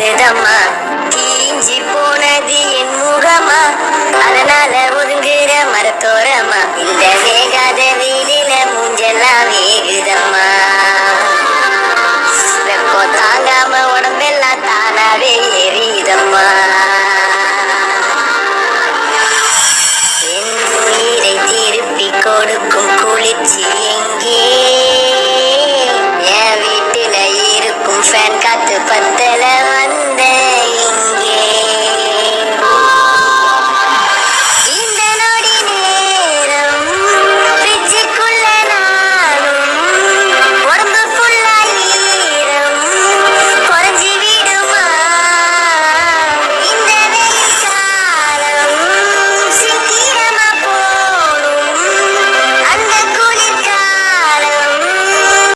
வருதம்மா. தீஞ்சி போனது என் முகமா, அதனால ஒதுங்குற மரத்தோரமா. இந்த வேகாத வெயிலில மூஞ்செல்லாம் வேகுதம்மா.